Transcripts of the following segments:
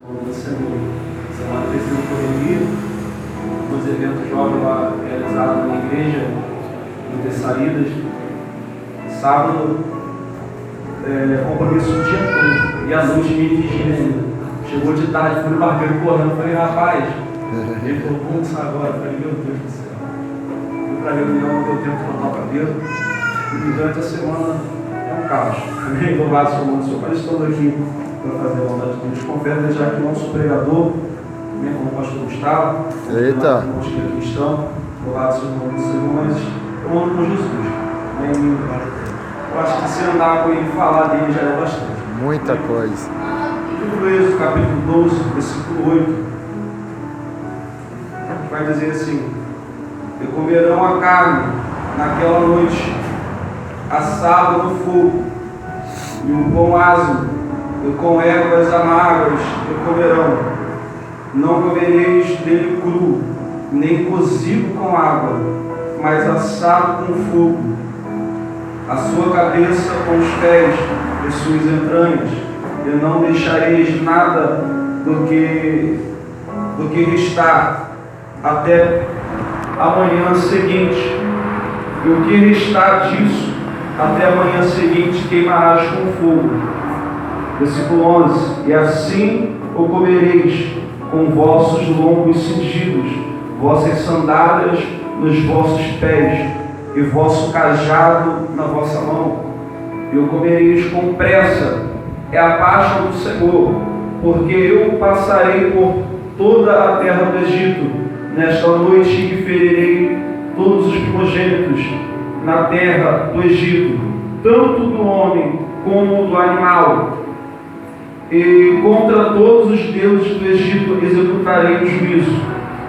Semana terceira correria, nos eventos jovens lá realizados na igreja, muitas saídas. Sábado, compromisso o dia todo, e à noite me vigília ainda. Chegou de tarde, fui no barbeiro correndo, falei, rapaz, ele falou, como isso agora? Eu falei, meu Deus do céu. Fui para a reunião, não deu tempo de cortar o cabelo, e durante a semana é um caos. Amém? Louvado seja o nome do Senhor. Mas estamos aqui para fazer a vontade de Deus. Confesso já que o nosso pregador, como o pastor Gustavo, eita, irmãos que aqui estão, louvado seja o nome do Senhor, mas eu ando com Jesus. Amém? Eu acho que se andar com ele e falar dele já é bastante. Muita coisa. Livro Êxodo, capítulo 12, versículo 8, vai dizer assim: e comerão a carne naquela noite, assada no fogo, e o pão asmo, e com ervas amargas e comerão. Não comereis dele cru, nem cozido com água, mas assado com fogo. A sua cabeça com os pés e suas entranhas, e não deixareis nada do que restar até a manhã seguinte. E o que restar disso até a manhã seguinte queimarás com fogo. Versículo 11: e assim o comereis com vossos lombos cingidos, vossas sandálias nos vossos pés, e vosso cajado na vossa mão. E o comereis com pressa, é a Páscoa do Senhor, porque eu passarei por toda a terra do Egito nesta noite, e ferirei todos os primogênitos na terra do Egito, tanto do homem como do animal. E contra todos os deuses do Egito executarei o juízo.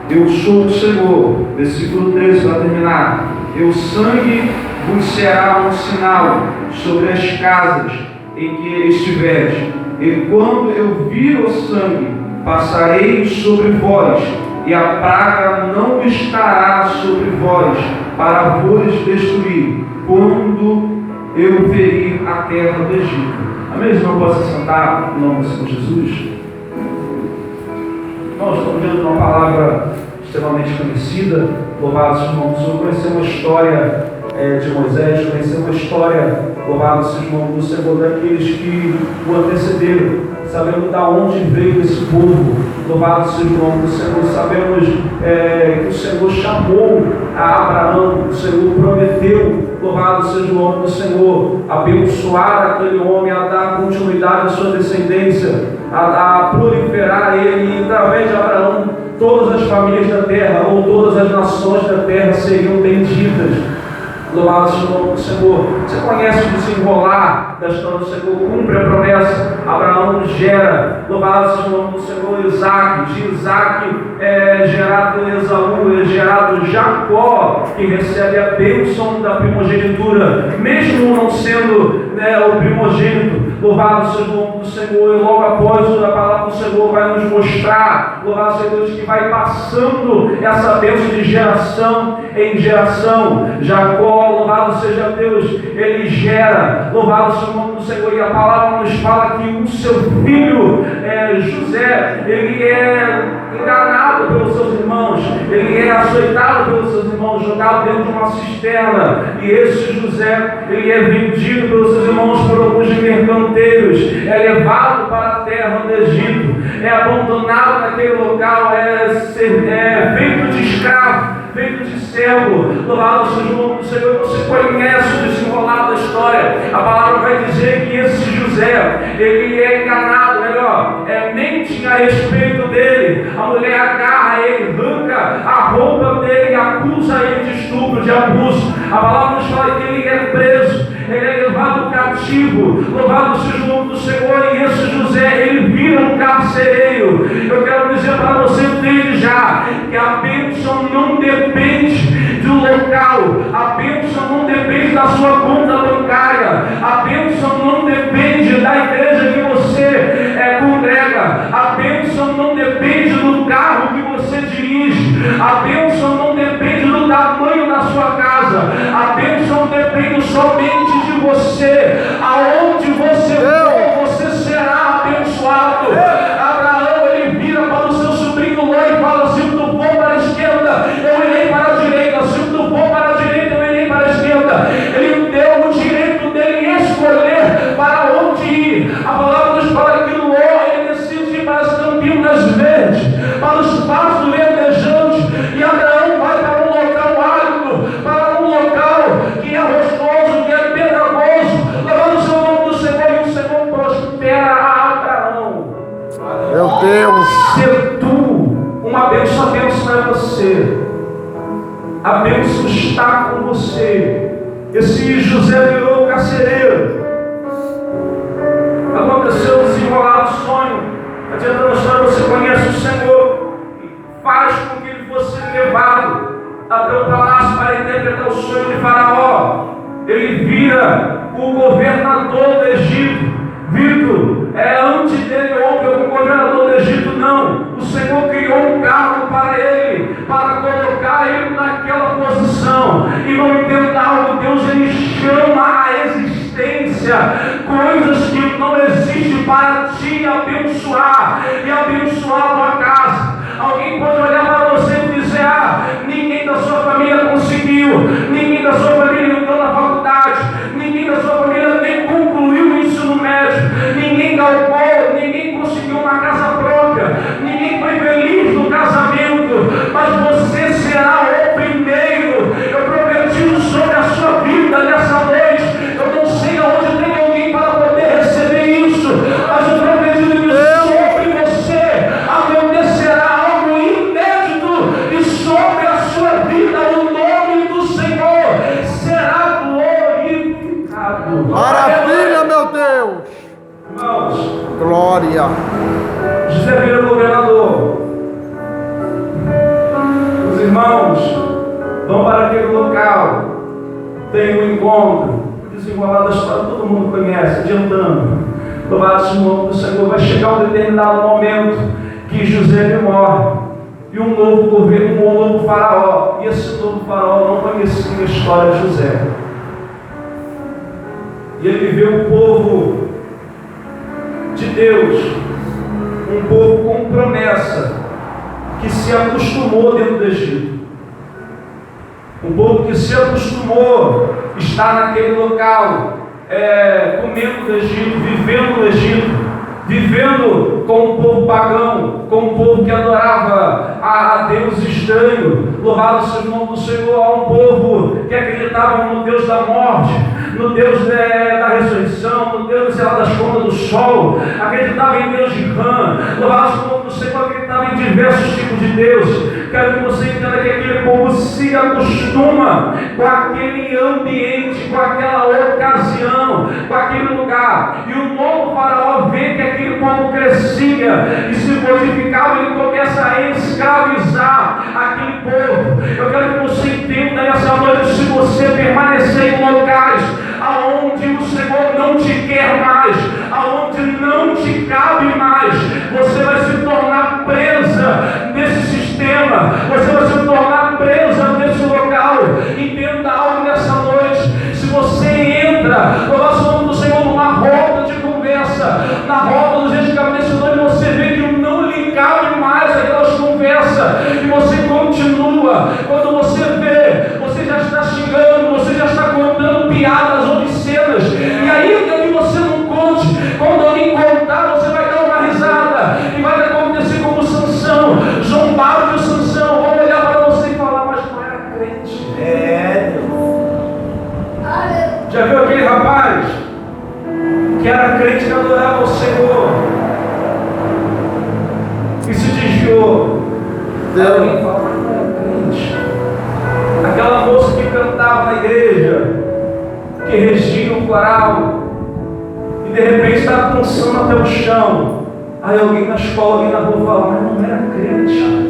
Eu sou o Senhor. Versículo 13 para terminar. E o sangue vos será um sinal sobre as casas em que estiveres. E quando eu vir o sangue, passarei sobre vós, e a praga não estará sobre vós, para vos destruir, quando eu ferir a terra do Egito. Amém? Não possa sentar em nome do Senhor Jesus. Nós estamos vendo uma palavra extremamente conhecida, louvado seja o nome do Senhor. Conhecer uma história de Moisés, conhecer uma história, louvado seja o nome do Senhor, daqueles que o antecederam. Sabemos de onde veio esse povo, louvado seja o nome do Senhor. Sabemos que o Senhor chamou a Abraão, o Senhor prometeu, louvado seja o nome do Senhor, abençoar aquele homem, a dar continuidade à sua descendência, a proliferar ele, e através de Abraão todas as famílias da terra, ou todas as nações da terra seriam benditas. Louvado seja o nome do Senhor. Você conhece o desenrolar da história do Senhor? Cumpre a promessa. Abraão gera, louvado seja o nome do Senhor, Isaac. De Isaac é gerado Esaú, é gerado Jacó, que recebe a bênção da primogenitura, mesmo não sendo o primogênito. Louvado seja o nome do Senhor. E logo após a palavra do Senhor vai nos mostrar, louvado seja Deus, que vai passando essa bênção de geração em geração. Jacó, louvado seja Deus, ele gera, louvado seja o nome do Senhor, e a palavra nos fala que o seu filho José, ele é enganado pelos seus irmãos, ele é açoitado pelos seus irmãos, jogado dentro de uma cisterna, e esse José, ele é vendido pelos seus irmãos por alguns mercanteiros, é levado para a terra do Egito, é abandonado naquele local, feito de escravo, feito de servo. Louvado seja o nome do Senhor. Você conhece o desenrolar da história. A palavra vai dizer que esse José, ele é enganado, mente a respeito dele. A mulher agarra ele, arranca a roupa dele e acusa ele de estupro, de abuso. A palavra nos fala que ele é preso, ele é levado cativo. Louvado seja o nome do Senhor. E esse José, ele vira um carcereiro. Eu quero dizer para você desde já que a bênção não depende do local, a bênção não depende da sua conta bancária, a bênção não depende da igreja que você congrega, a bênção não depende do carro que você dirige, a bênção não depende do tamanho da sua casa, a bênção depende somente de você. Aonde você for, você será abençoado. Abraão, Meu Deus. Ser tu uma bênção, a bênção é você. A bênção está com você. Esse José virou carcereiro. Aconteceu o desenrolar do sonho. Adiantando a história, você conhece o Senhor. Faz com que ele fosse levado até o palácio para interpretar o sonho de Faraó. Ele vira o governador do Egito. Vitor, antes dele houve algum governador do Egito? Não. O Senhor criou um cargo para ele, para colocar ele naquela posição. E não entenda algo, Deus ele chama a existência coisas que não existem para te abençoar e abençoar a tua casa. Alguém pode olhar para você e dizer: ninguém da sua família conseguiu, ninguém da sua família entrou na faculdade, ninguém da sua família nem concluiu o ensino médio, ninguém galgou, ninguém conseguiu uma casa própria, ninguém foi feliz no casamento, mas você será o primeiro. Eu profetizo sobre a sua vida nessa noite. Eu não sei aonde tem alguém para poder receber isso, mas eu profetizo que sobre você acontecerá algo inédito e sobre a sua vida o nome do Senhor será glorificado. Maravilha, meu Deus. Irmãos, Glória. José vira governador. Os irmãos vão para aquele local, tem um encontro, desenrolado da história, todo mundo conhece, adiantando. Louvado seja o nome do Senhor. Vai chegar um determinado momento que José morre. E um novo governo, um novo faraó. E esse novo faraó não conhecia a história de José. E ele vê um povo de Deus, um povo com promessa, que se acostumou dentro do Egito. Um povo que se acostumou a estar naquele local, comendo no Egito, vivendo no Egito, vivendo com um povo pagão, com um povo que adorava a Deus estranho. Louvado seja o nome do Senhor. A um povo que acreditava no Deus da morte, no Deus da ressurreição, no Deus das contas do sol, acreditava em Deus de Rã. Louvado seja o nome do Senhor. Acreditava em diversos tipos de Deus. Quero que você entenda que aquele povo se acostuma com aquele ambiente, com aquela ocasião, com aquele lugar. E o novo faraó vê que aquele povo crescia e se modificava, ele começa a escravizar aquele povo. Eu quero que você entenda nessa noite, se você permanecer em locais aonde o Senhor não te quer mais, aonde não te cabe mais, você vai se tornar presa nesse sistema, você vai se tornar presa nesse local. Entenda algo nessa noite. Se você entra, louvado seja o nome do Senhor, numa roda de conversa, na roda dos gente cabeça, você vê que não lhe cabe mais aquelas conversas, e você continua. Quando você vê, você já está xingando, você já está contando piadas obscenas, e ainda que você não conte, quando alguém contar, você vai dar uma risada, e vai acontecer como Sansão. Zombaram de Sansão, vão olhar para você e falar: mas não era crente. Já viu aquele rapaz que era crente, que adorava o Senhor e se desviou? Alguém fala: mas não era crente. Aquela moça que cantava na igreja, que regia o coral, e de repente estava dançando até o chão. Aí alguém na escola, alguém na rua fala: mas não era crente.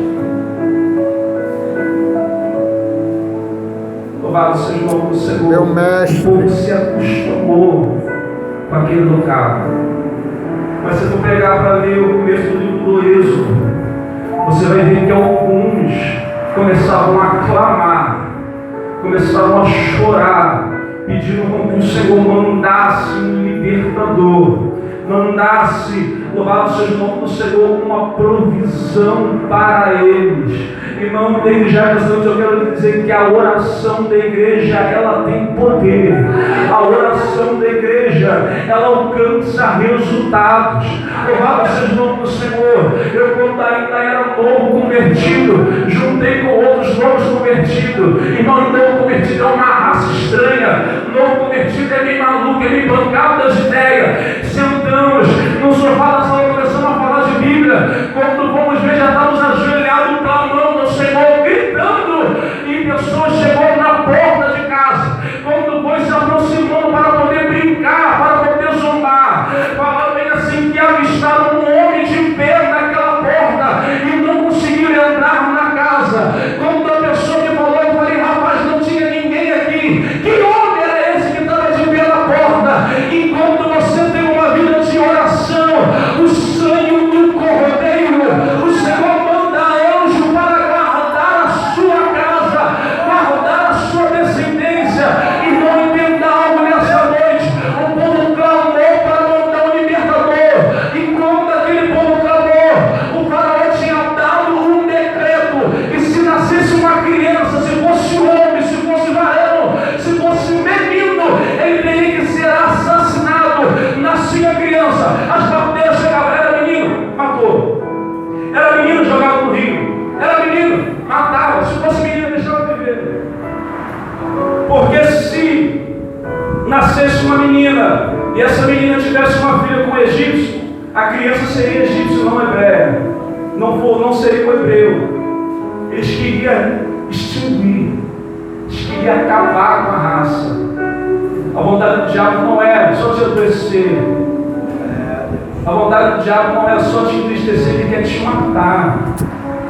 Louvado seja o nome do Senhor. Meu mestre. O povo se acostumou com aquele local. Mas se for pegar para ler o começo do livro do Êxodo, você vai ver que alguns começavam a clamar, começavam a chorar, pedindo que o Senhor mandasse um libertador, mandasse, louvado seja o nome do Senhor, uma provisão para eles. Irmão, desde já nessa noite eu quero dizer que a oração da igreja, ela tem poder. A oração da igreja, ela alcança resultados. Louvado seja o nome do Senhor. Eu, quando ainda era novo convertido, juntei com outros novos convertidos. Irmão, novo convertido é uma raça estranha. Novo convertido é meio maluco, é meio bancado das ideias. Sentamos no sofá da sala, começamos a falar de Bíblia. Quando vamos ver, já estamos ajoelhados, clamando ao Senhor, gritando, e pessoas chegou na porta de casa. Quando foi se aproximando para poder brincar, para poder zombar, falando bem assim, que avistaram um homem de pé naquela porta e não conseguiram entrar na casa. Quando a pessoa me falou, eu falei, rapaz, não tinha ninguém aqui. Que homem era esse que estava de pé na porta? Enquanto você tem uma vida de oração, o sangue do cordeiro, o Senhor manda anjo para guardar a sua casa, guardar a sua descendência. E não entenda algo nessa noite. O povo clamou para mandar um libertador. E quando aquele povo clamou, o faraó tinha dado um decreto. E se nascesse uma criança, se fosse homem, se fosse varão, se fosse menino, ele teria que ser assassinado. Nascia criança, as parteiras chegavam, era menino, matou. Era menino, jogava no rio. Era menino, matava. Se fosse menino, deixava viver. Porque se nascesse uma menina e essa menina tivesse uma filha com um egípcio, a criança seria egípcio, não hebreia. Não seria o hebreu. Eles queriam extinguir, eles queriam acabar com a raça. A vontade do diabo não é só te adoecer. A vontade do diabo não é só te entristecer, ele quer te matar.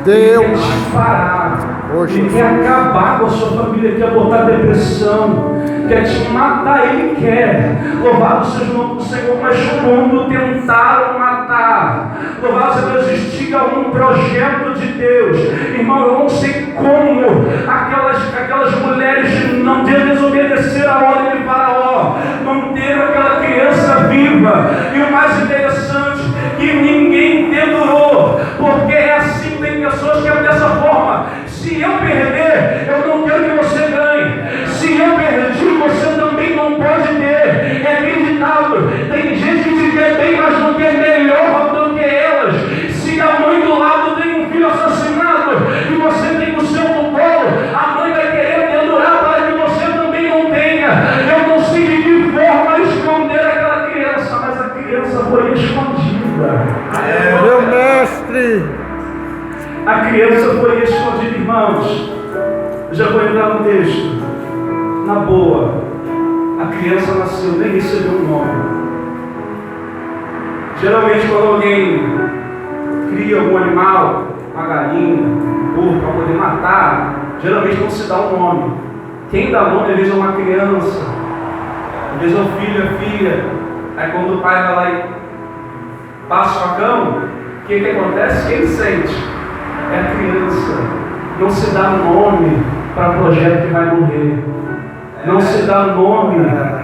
Deus. Ele quer te parar. Hoje. Ele quer acabar com a sua família, quer botar depressão, quer te matar, ele quer. Louvado seja o nome do Senhor, mas quando tentaram matar, louvado seja Deus, instiga um projeto de Deus. Irmão, eu não sei como aquelas mulheres não desobedeceram a ordem de Faraó, manteram aquela criança viva. E o mais interessante, que ninguém dedurou, porque é assim, tem pessoas que é dessa forma. Se eu perder, eu não quero que você ganhe. Se eu perdi, você também não pode ter. É acreditável. Tem gente que se quer bem, mas não quer melhor do que elas. Se a mãe do lado tem um filho assassinado e você tem o seu no colo, a mãe vai querer dedurar para que você também não tenha. Eu não sei de que forma esconder aquela criança, mas a criança foi escondida. Meu mestre. A criança foi escondida, irmãos. Eu já vou entrar no texto. Na boa, a criança nasceu, nem recebeu um nome. Geralmente, quando alguém cria algum animal, uma galinha, um porco, para poder matar, geralmente não se dá um nome. Quem dá nome, às vezes, é uma criança, às vezes é um filho, é filha. Aí, quando o pai vai lá e passa o facão, o que acontece? Quem sente? É a criança. Não se dá nome para projeto que vai morrer. Não se dá nome,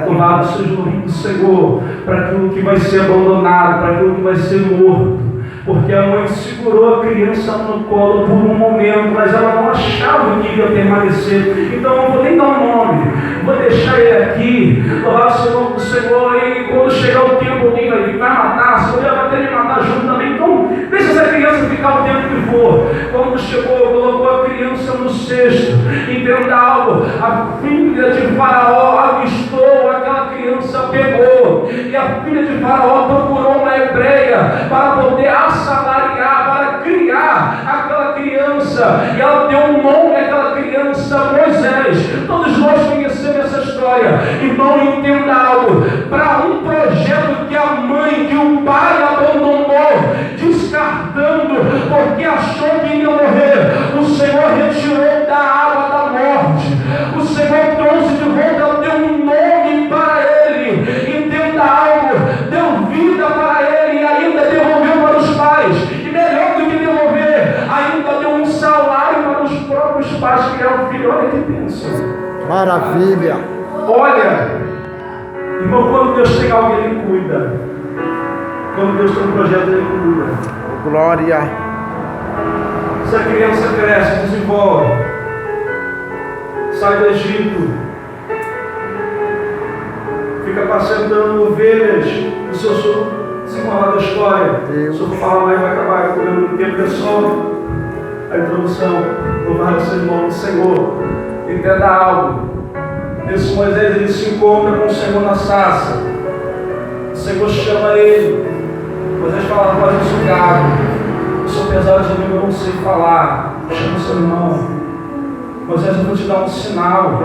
louvado seja o nome do Senhor, para aquilo que vai ser abandonado, para aquilo que vai ser morto. Porque a mãe segurou a criança no colo por um momento, mas ela não achava que ia permanecer. Então eu não vou nem dar um nome, vou deixar ele aqui, louvado seja o nome do Senhor. E quando chegar o tempo, alguém vai matar, se mulher vai ter que matar junto também. Então deixa essa criança ficar o tempo que for. Quando chegou, colocou a criança no cesto. Entenda algo, a filha de Faraó avistou aquela criança, pegou, e a filha de Faraó procurou uma hebreia para poder assalariar, para criar aquela criança, e ela deu um nome àquela criança, Moisés. Todos nós conhecemos essa história. Irmão, entenda algo, para um projeto que a mãe, que o pai abandonou, descartando, porque achou que ia morrer, o Senhor retirou da água da morte. O Senhor trouxe de volta, deu um nome para ele. Entenda algo, deu vida para ele e ainda devolveu para os pais. E melhor do que devolver, ainda deu um salário para os próprios pais que eram filhos. Olha que bênção. Maravilha. Olha, irmão, quando Deus tem algo, Ele cuida. Quando Deus tem um projeto, Ele cuida. Glória. Essa criança cresce, desenvolve, sai do Egito, fica passeando ovelhas no seu sul, desenrolar da história. Se eu for falar mais, vai acabar com o tempo, é só a introdução. Louvado seja o nome do Senhor. Entenda algo. Esse Moisés, ele se encontra com o Senhor na sarça. O Senhor chama ele. Moisés fala, faz isso gago. sou pesado de língua, eu não sei falar. Chama o seu irmão. Moisés, eu vou te dar um sinal.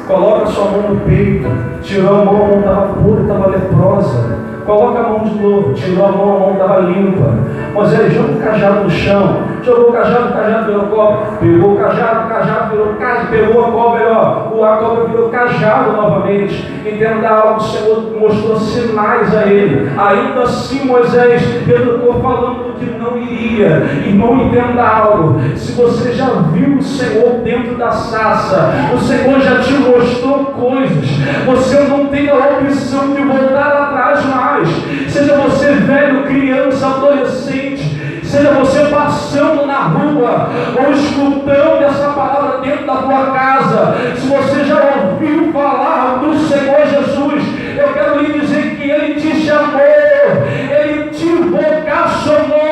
Coloca a sua mão no peito. Tirou a mão estava pura, estava leprosa. Coloca a mão de novo. Tirou a mão estava limpa. Moisés joga o cajado no chão. Jogou o cajado virou cobra. Pegou o cajado virou cajado. Pegou a cobra virou cajado novamente. Entenda algo, o Senhor mostrou sinais a ele. Ainda assim, Moisés educou falando que não iria. Irmão, entenda algo. Se você já viu o Senhor dentro da sarça, o Senhor já te mostrou coisas. Você não tem a opção de voltar atrás mais. Seja você velho, criança, adolescente, seja você passando na rua ou escutando essa palavra dentro da tua casa, se você já ouviu falar do Senhor Jesus, eu quero lhe dizer que Ele te chamou, Ele te vocacionou,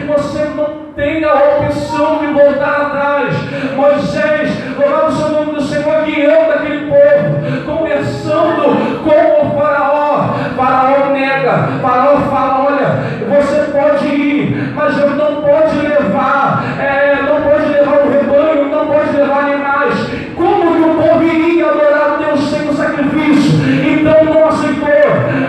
e você não tem a opção de voltar atrás. Moisés, louvado o seu nome do Senhor, guiando aquele povo, conversando com o faraó. Faraó nega, faraó fala, olha, você pode ir, mas eu não pode levar, o rebanho, não pode levar animais. Como que o povo iria adorar a Deus sem o sacrifício? Então não aceitou.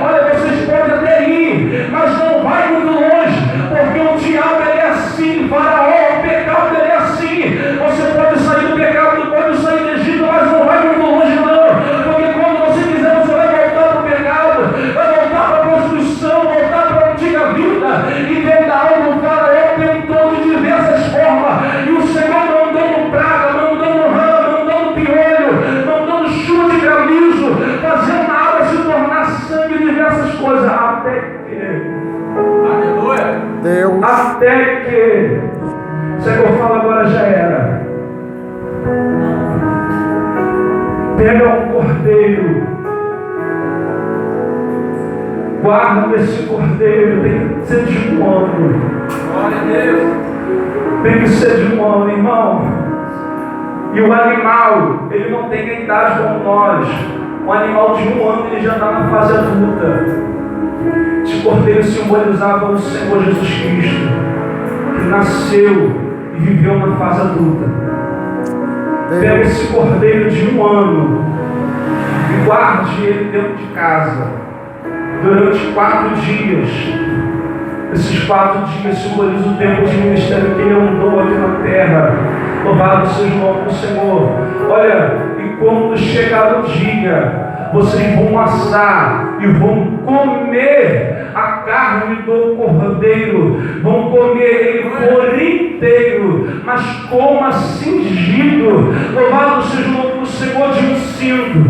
Olha, vocês podem até ir, mas não vai muito longe, porque o diabo ele é assim, faraó, o pecado ele é assim. Você pode sair do pecado, pode sair do Egito, mas não vai muito longe não, porque quando você quiser você vai voltar para o pecado, vai voltar para a prostituição, voltar para a antiga vida. E vendo algo, o faraó tentou de diversas formas, e o Senhor mandando praga, mandando rã, mandando piolho, mandando chuva de granizo, fazendo a água se tornar sangue e diversas coisas, até que Deus. até que o Senhor fala, agora já era. Pega um cordeiro, guarda esse cordeiro, tem que ser de um ano. Glória a Deus. Tem que ser de um ano, irmão. E o animal, ele não tem a idade como nós. Um animal de um ano, ele já está na fase adulta. Esse cordeiro simbolizava o Senhor Jesus Cristo, que nasceu e viveu na fase adulta. Pega esse cordeiro de um ano e guarde ele dentro de casa durante 4 dias. Esses 4 dias simbolizam o tempo de ministério que ele andou aqui na terra. Louvado seja o nome do Senhor. Olha, e quando chegar o dia, vocês vão assar e vão comer a carne do cordeiro, vão comer ele por inteiro, mas coma cingido. Louvado seja o nome do Senhor, de um cinto.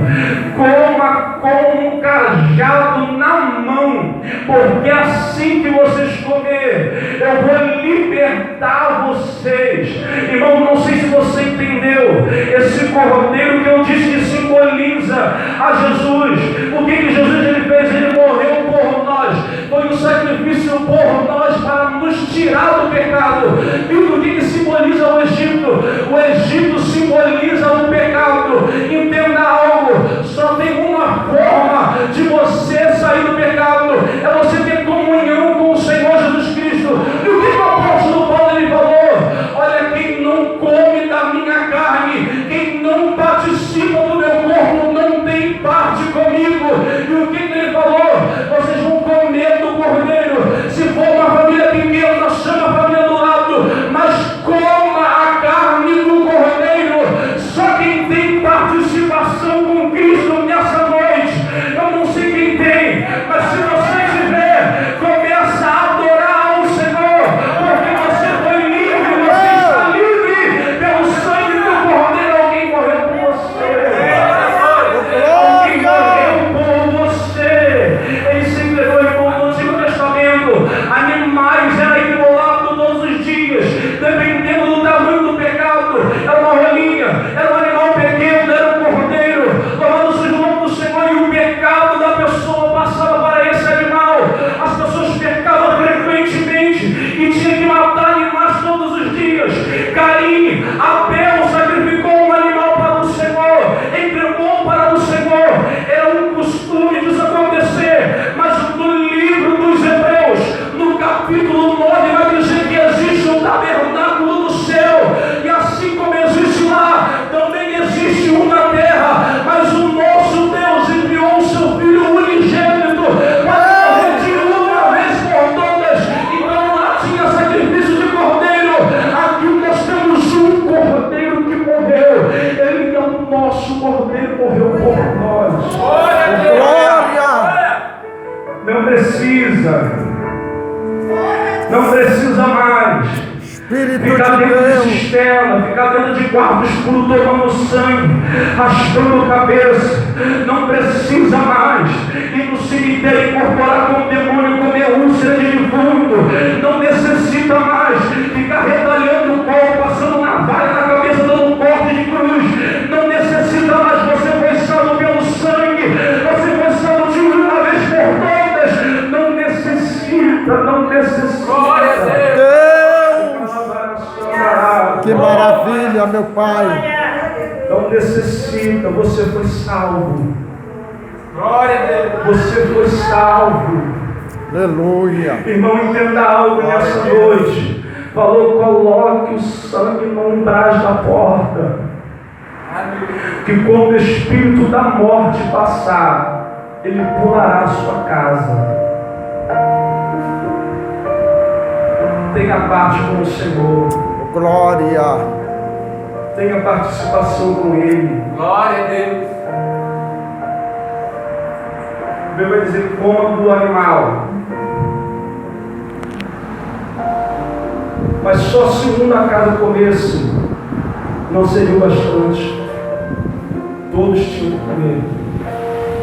Coma com um cajado na mão, porque assim que vocês comer, eu vou libertar vocês. Irmão, não sei se você entendeu. Esse cordeiro que eu disse que simboliza a Jesus. O que Jesus ele fez? Ele morreu por nós. Foi um sacrifício por nós para nos tirar do pecado. E o que simboliza o Egito? O Egito simboliza o pecado. Entenda algo. Só tem uma forma de você sair do pecado. É você ter comunhão com o Senhor Jesus Cristo. E o que o apóstolo Paulo ele falou? Olha, quem não come da minha carne, quem não participa do meu corpo, não tem parte comigo. E o que ele falou? Vocês vão comer do cordeiro. Se for uma família pequena, chama a família do lado, mas Não precisa mais Espírito ficar de dentro de Deus. cisterna, ficar dentro de quarto escuro tomando sangue, raspando cabeça. Não precisa mais ir no cemitério incorporar com o demônio, comer úlcera de defunto. Não necessita mais ficar retalhando o corpo, passando navalha na cabeça, dando um corte de cruz. Não necessita mais. Você foi salvo pelo sangue. Você foi salvo de uma vez por todas. Não necessita, não necessita. Glória a Deus. Deus. Que maravilha, meu Pai. Não necessita, você foi salvo. Glória a Deus. Você foi salvo. Aleluia. Irmão, entenda algo nessa noite. Falou, coloque o sangue no umbral da porta. Que quando o espírito da morte passar, ele pulará a sua casa. Tenha parte com o Senhor. Glória. Tenha participação com Ele. Glória a Deus. A Bíblia vai dizer, coma do animal. Mas só se um na casa comesse, não seria o bastante. Todos tinham que comer.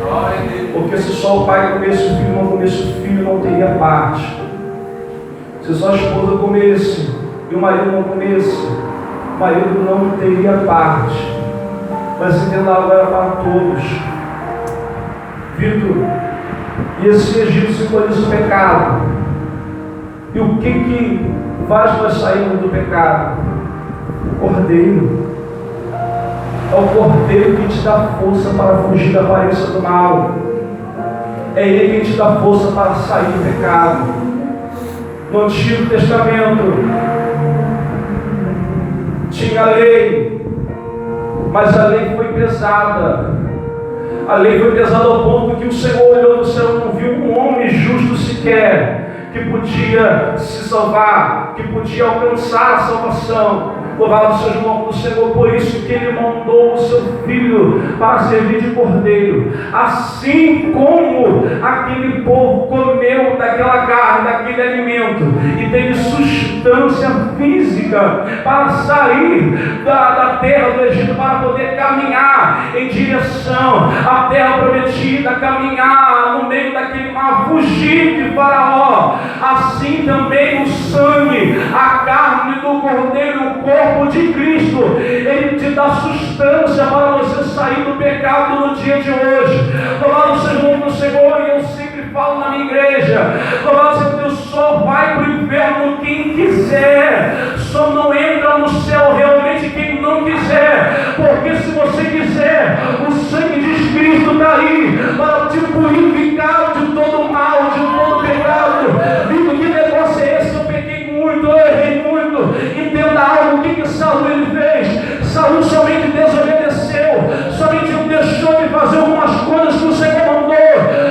Glória a Deus. Porque se só o pai comesse, o filho não comesse, o filho não teria parte. Se só a esposa comesse e o marido não comesse, o marido não teria parte. Mas entenda algo, era para todos. Vitor, e esse Egito simboliza o pecado. E o que faz nós sairmos do pecado? O Cordeiro. É o Cordeiro que te dá força para fugir da aparência do mal. É Ele que te dá força para sair do pecado. No Antigo Testamento tinha lei, mas a lei foi pesada. A lei foi pesada ao ponto que o Senhor olhou no céu e não viu um homem justo sequer que podia se salvar, que podia alcançar a salvação. Louvado seja o nome do Senhor, por isso que Ele mandou o seu Filho para servir de cordeiro. Assim como aquele povo comeu daquela carne, daquele alimento, e teve sustância física para sair da terra do Egito, para poder caminhar em direção à terra prometida, caminhar no meio daquele mar, fugir de Faraó. Assim também o sangue, a carne do cordeiro, o corpo de Cristo, ele te dá sustância para você sair do pecado no dia de hoje. Louvado seja o nome do Senhor. E eu sempre falo na minha igreja, louvado seja Deus, só vai para o inferno quem quiser, só não entra no céu realmente quem não quiser, porque se você quiser, o sangue de Cristo está aí para te purificar de todo mal, de todo pecado. Viu que negócio é esse? Eu pequei muito, eu errei muito. Entenda algo, o que Saul ele fez? Saul somente desobedeceu, somente não deixou de fazer algumas coisas que o Senhor mandou.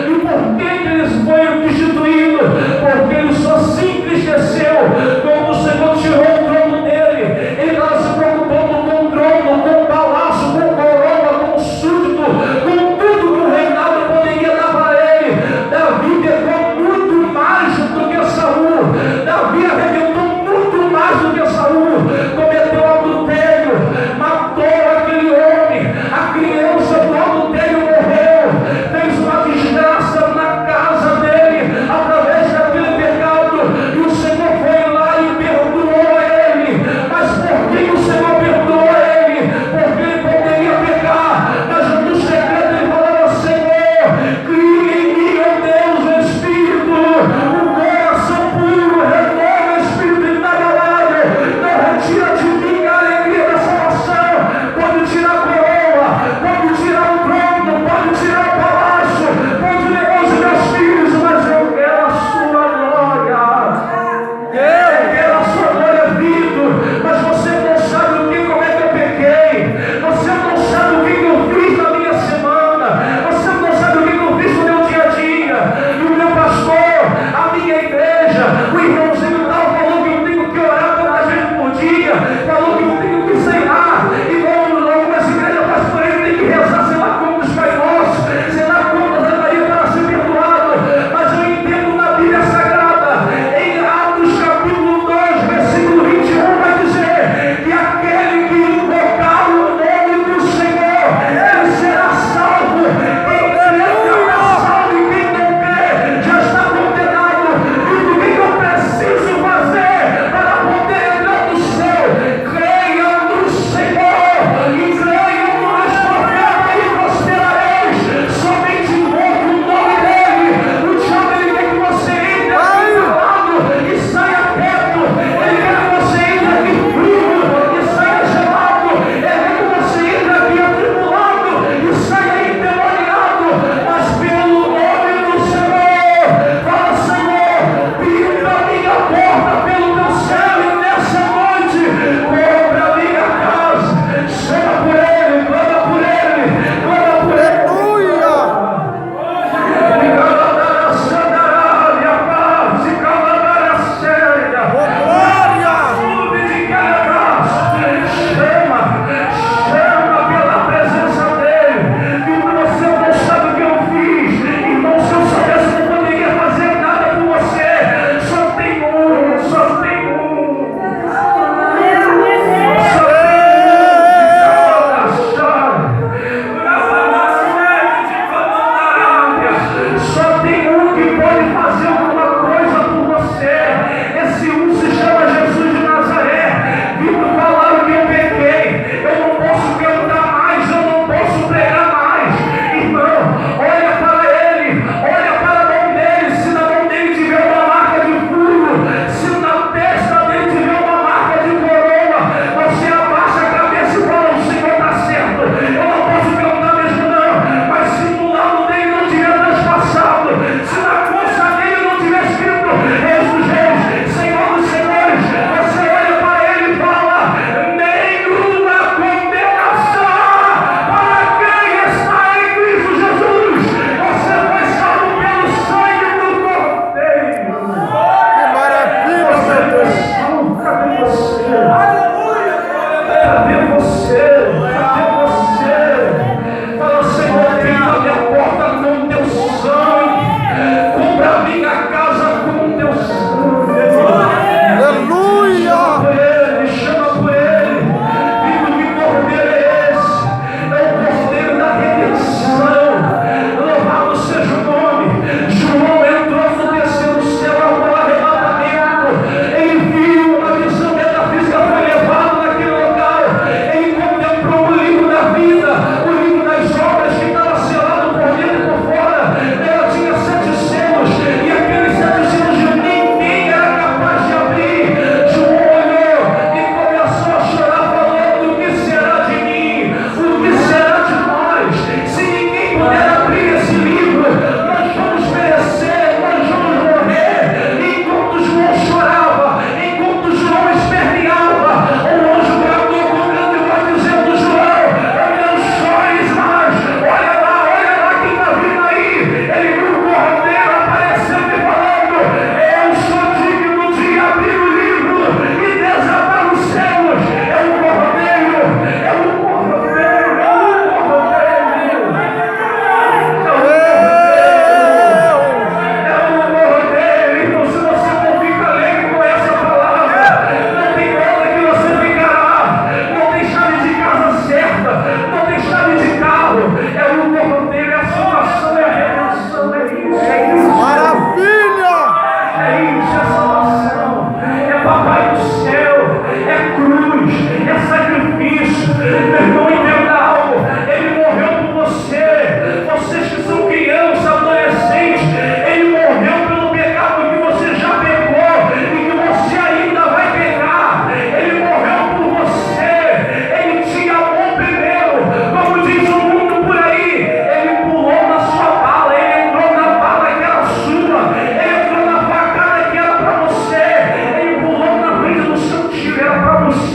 E por que eles foram destituídos? Porque ele só se entristeceu quando o Senhor tirou o trono dele. Ele estava se preocupando com o trono, com o palácio, com coroa, com o súdito, com tudo que o reinado poderia dar para ele. Davi pegou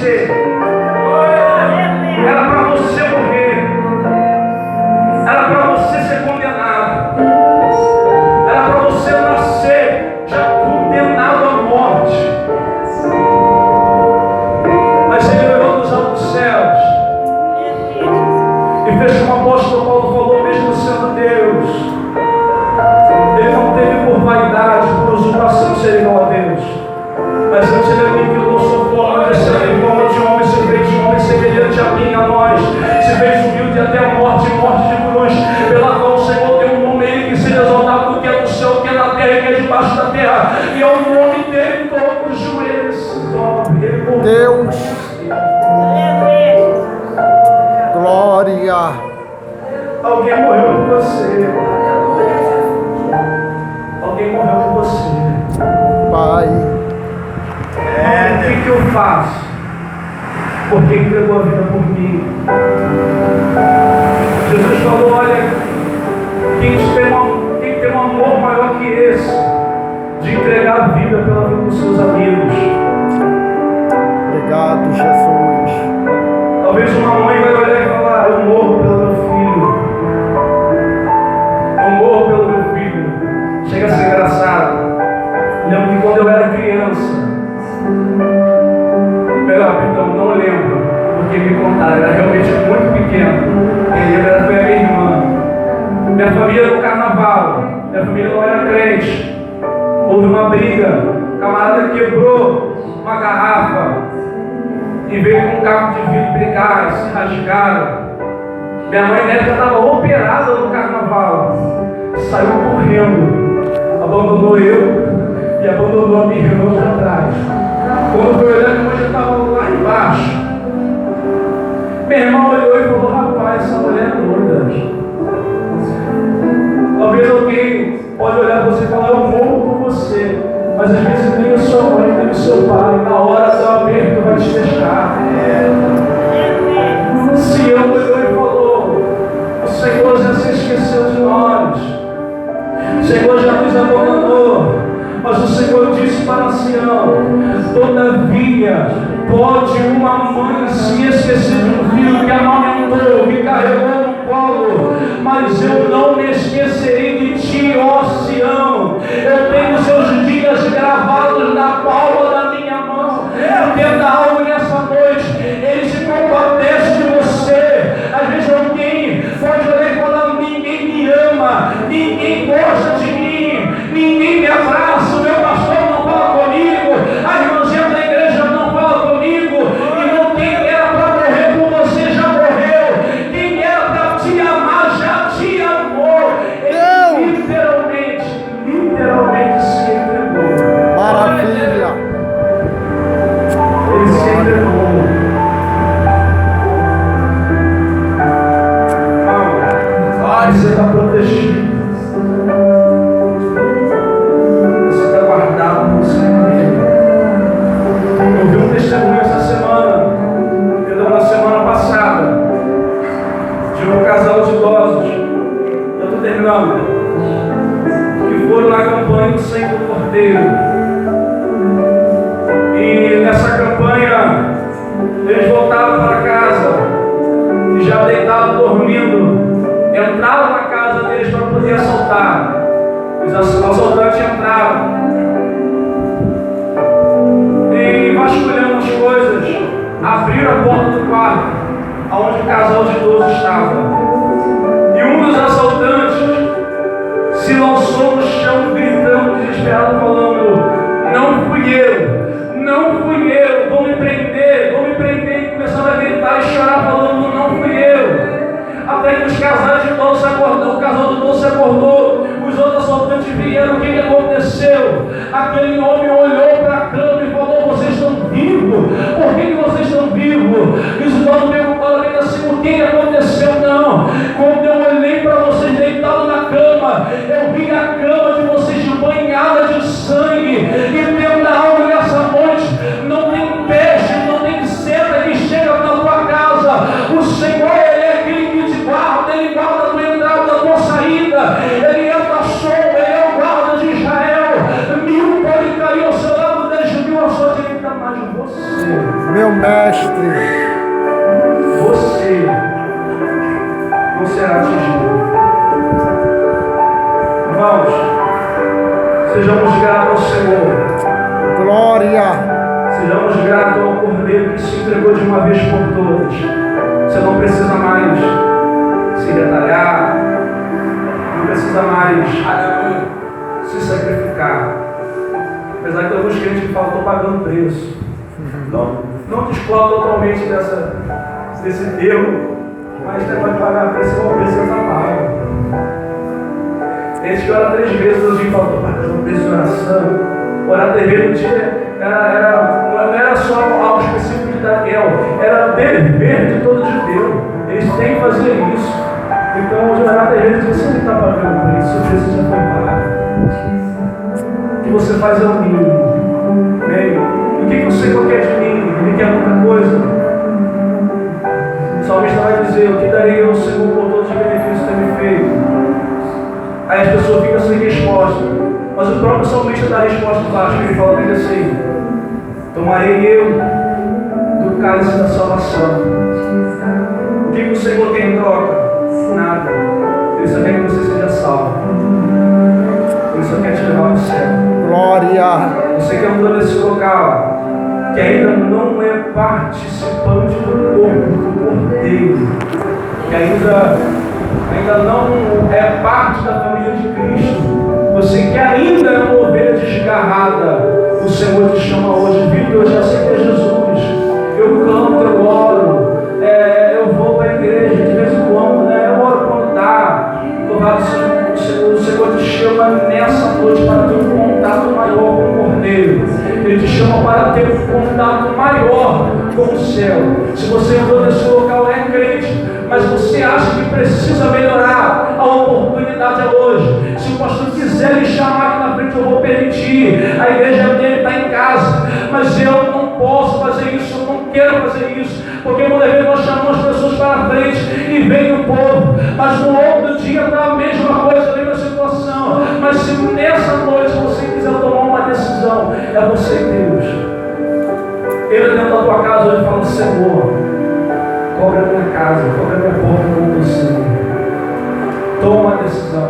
você. Era para você morrer. Era para você ser condenado. Era para você nascer já condenado à morte. Mas Ele olhou dos altos céus e fez como o apóstolo Paulo falou, mesmo sendo Deus. Ele não teve por vaidade, por usurpação ser igual a Deus. Mas antes Ele admitiu sua forma, descendo em forma de homem, se fez de homem semelhante a mim, a nós. Se fez humilde até a morte, e morte de cruz, pela qual o Senhor tem um nome, Ele que seja exaltado, que é no céu, que é na terra, que é debaixo da terra. E ao nome dele todos os joelhos se dobrem. Ele morreu. Deus. Glória. Alguém morreu por você. Alguém morreu por você. Pai. O que eu faço? Porque entregou a vida por mim. Jesus falou, olha, quem tem um amor maior que esse, de entregar a vida pela vida dos seus amigos. Obrigado, Jesus. Talvez uma mãe vai olhar e falar, eu morro pelo meu filho. Eu morro pelo meu filho. Chega a ser engraçado. Lembro que quando eu era criança, perdão, não lembro, porque me contaram, eu era realmente muito pequeno. Quem lembra foi a minha irmã. Minha família no carnaval, minha família não era crente. Houve uma briga, o camarada quebrou uma garrafa e veio com um carro de vidro brigar, e se rasgaram. Minha mãe já estava operada no carnaval, saiu correndo, abandonou eu e abandonou a minha irmã para trás. Quando foi olhar, minha mãe já estava lá embaixo. Meu irmão olhou e falou, rapaz, essa mulher é doida. Talvez alguém pode olhar para você e falar, eu morro por você. Mas às vezes nem a sua mãe, nem o seu pai, na hora do aperto vai te deixar. Sião olhou e falou, o Senhor já se esqueceu de nós. O Senhor já nos abandonou. Mas o Senhor disse para Sião, todavia, pode uma mãe se esquecer de um filho que amamentou, que carregou no colo, mas eu não me esquecerei de ti, ó Sião. Eu tenho seus dias gravados na palma da minha mão. Entenda algo nessa noite, Ele se compadece de você. Às vezes alguém pode olhar e falar, ninguém me ama, ninguém gosta de mim, ninguém me abraça, o meu pastor não fala comigo, a irmãzinha da igreja não fala comigo. Irmão, quem era para morrer por você já morreu, quem era para te amar já te amou. Ele literalmente se entregou. Maravilha. Ele se entregou. Você está protegido. Você está guardado no Senhor. Eu vi um testemunho essa semana, perdão, na semana passada, de um casal de idosos. Eu estou terminando. Que foram na campanha do Sangue do Cordeiro. E nessa campanha, eles voltaram para casa e já deitados, dormindo. Entraram na casa deles para poder assaltar. Os assaltantes entraram e, vasculhando as coisas, abriram a porta do quarto onde o casal de idosos estava. E um dos assaltantes se lançou no chão, gritando, desesperado, falando, não fui eu, não fui eu, vão me prender, vão me prender. E começaram a gritar e chorar, falando, não fui eu. Até que os casais de idosos se acordou, o casal de idosos se acordou, os outros assaltantes vieram, o que aconteceu? Aquele homem olhou para a cama e falou, vocês estão vivos? Por que vocês estão vivos? E os idosos perguntaram ainda assim, o que aconteceu? Não, quando eu olhei para vocês deitados na cama, eu vi a cama de vocês banhada de sangue, e tendo algo nessa noite, não tem peixe, não tem seda que chega na tua casa. O Senhor, Ele é aquele que te guarda, Ele guarda a tua entrada, a tua saída, Ele é a tua sombra, Ele é o guarda de Israel. 1000 pode cair ao seu lado, 10.000 à sua direita, mas você Meu mestre. você não será atingido. Irmãos, sejamos gratos ao Senhor. Glória. Sejamos gratos ao Cordeiro que se entregou de uma vez por todas. Você não precisa mais se retalhar, não precisa mais se sacrificar. Apesar que alguns crentes que falam, estou pagando preço. Não te explode totalmente desse termo, mas você pode pagar preço igual preço que você paga. Tem gente que ora 3 vezes no dia e fala, estou pagando preço de oração. Orar 3 vezes no dia não era só algo específico de Daniel, era dever de todo judeu. Eles têm que fazer isso. Então, orar 3 vezes, você não está pagando preço, o preço já foi pago. O que você faz é o mínimo. Bem, o que o Senhor quer de mim? Ele quer muita coisa. O salmista vai dizer, o que darei ao Senhor por todos os benefícios que tem me feito? Aí as pessoas ficam sem resposta. Mas o próprio salmista dá a resposta embaixo. Ele fala bem assim, tomarei eu do cálice da salvação. O que o Senhor tem em troca? Nada. Ele só quer que você seja salvo. Ele só quer te levar para o céu. Glória. Você que entrou nesse local, que ainda não é participante do corpo do Cordeiro, que ainda não é parte da família de Cristo, você que ainda é uma ovelha desgarrada, o Senhor te chama hoje, viu? Eu já sei que é Jesus, eu canto, eu oro, eu vou para a igreja de vez em quando, né? Eu oro quando dá. Louvado seja o Senhor te chama nessa noite para ter um contato maior com o Cordeiro. Ele te chama para ter um contato maior com o céu. Se você entrou nesse local, é crente, mas você acha que precisa melhorar, a oportunidade é hoje. Se o pastor quiser lhe chamar aqui na frente, eu vou permitir. A igreja dele está em casa, mas eu não posso fazer isso, eu não quero fazer isso, porque muitas vezes nós chamamos as pessoas para a frente e vem o povo, mas no outro dia está a mesma coisa, a mesma situação. Mas se nessa noite você quiser tomar uma decisão, é você e Deus. Ele dentro da tua casa hoje fala, Senhor, cobra a minha casa, cobra a minha porta com você. Toma a decisão,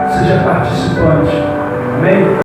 seja participante. Amém?